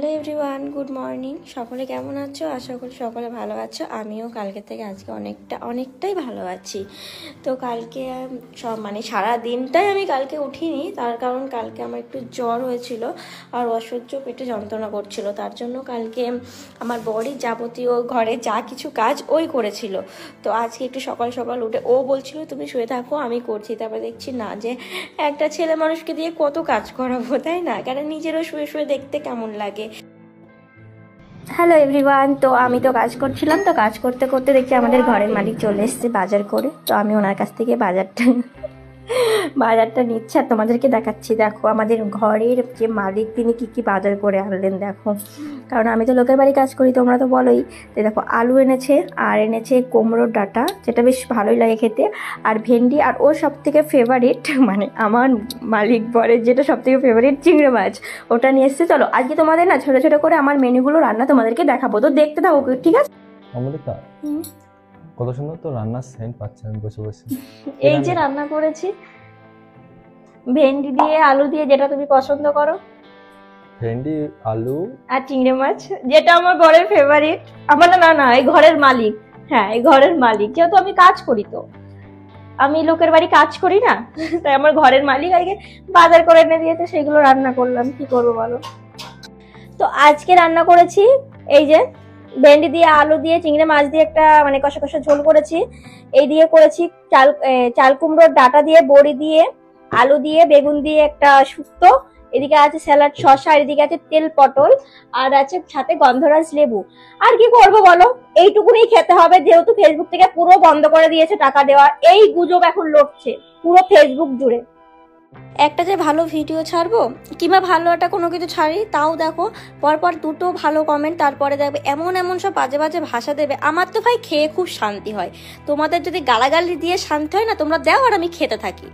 Hello everyone, good morning. সকলে কেমন আছো? আশা করি সকলে ভালো আছো। আমিও কালকে থেকে আজকে অনেকটাই ভালো আছি। তো কালকে সারা দিনটাই আমি কালকে উঠিনি, তার কারণ কালকে আমার একটু জ্বর হয়েছিল আর অসহ্য পেটে যন্ত্রণা করছিল। তার জন্য কালকে আমার বড়ি যাবতীয় ঘরে যা কিছু কাজ ওই করেছিল। তো আজকে একটু সকাল সকাল উঠে ও বলছিল তুমি শুয়ে থাকো, আমি করছি। তারপরে দেখছি না, যে একটা ছেলে মানুষকে দিয়ে কত কাজ করাবো, তাই না? কারণ নিজেরও শুয়ে শুয়ে দেখতে কেমন লাগে। হ্যালো এভরিওয়ান, তো আমি তো কাজ করছিলাম। তো কাজ করতে করতে দেখছি আমাদের ঘরের মালিক চলে এসেছে বাজার করে। তো আমি ওনার কাছ থেকে বাজারটা নিচ্ছে আর তোমাদেরকে দেখাচ্ছি। দেখো আমাদের ঘরের যে মালিক, তিনি কি কি বাজার করে আনলেন দেখো। কারণ আমি তো লোকের বাড়ি কাজ করি, তোমরা তো বলোই। তো দেখো আলু এনেছে, আর এনেছে কুমড়োর ডাঁটা, যেটা বেশ ভালোই লাগে খেতে, আর ভেন্ডি, আর ওর সব থেকে ফেভারিট মানে আমার মালিক বরের যেটা সব থেকে ফেভারিট চিংড়ি মাছ, ওটা নিয়ে এসছে। চলো আজকে তোমাদের না ছোটো ছোটো করে আমার মেনুগুলো রান্না তোমাদেরকে দেখাবো, তো দেখতে থাকো, ঠিক আছে? অমৃতা, কত সুন্দর তো রান্নার সেন্ট পাচ্ছি আমি বসে বসে। এই যে রান্না করেছি ভেন্ডি দিয়ে আলু দিয়ে, যেটা তুমি পছন্দ করো। ভেন্ডি, আলু আর চিংড়ি মাছ, যেটা আমার ঘরের ফেভারিট। আমার না এই ঘরের মালিক, হ্যাঁ এই ঘরের মালিক, যেহেতু আমি কাজ করি, তো আমি লোকের বাড়ি কাজ করি না, তাই আমার ঘরের মালিক আজকে বাজার করে এনে দিয়েছে, সেগুলো রান্না করলাম। কি করবো বলো? তো আজকে রান্না করেছি এই যে ভেন্ডি দিয়ে আলু দিয়ে চিংড়ি মাছ দিয়ে একটা মানে কষা কষা ঝোল করেছি। এই দিয়ে করেছি চাল কুমড়োর ডাঁটা দিয়ে, বড়ি দিয়ে, আলু দিয়ে, বেগুন দিয়ে একটা শুক্তো। এদিকে আছে স্যালাড, শসা, আর এদিকে আছে তেল পটল, আর আছে সাথে গন্ধরাজ লেবু। আর কি করবো বলো, এইটুকুনি খেতে হবে, যেহেতু ফেসবুক থেকে পুরো বন্ধ করে দিয়েছে টাকা দেওয়া। এই গুজব এখন লড়ছে পুরো ফেসবুক জুড়ে। একটা যে ভালো ভিডিও ছাড়বো কিংবা ভালো একটা কোনো কিছু ছাড়ি, তাও দেখো পরপর দুটো ভালো কমেন্ট, তারপরে দেখবে এমন সব বাজে বাজে ভাষা দেবে। আমার তো ভাই খেয়ে খুব শান্তি হয়, তোমাদের যদি গালাগালি দিয়ে শান্তি হয় না, তোমরা দাও আর আমি খেতে থাকি।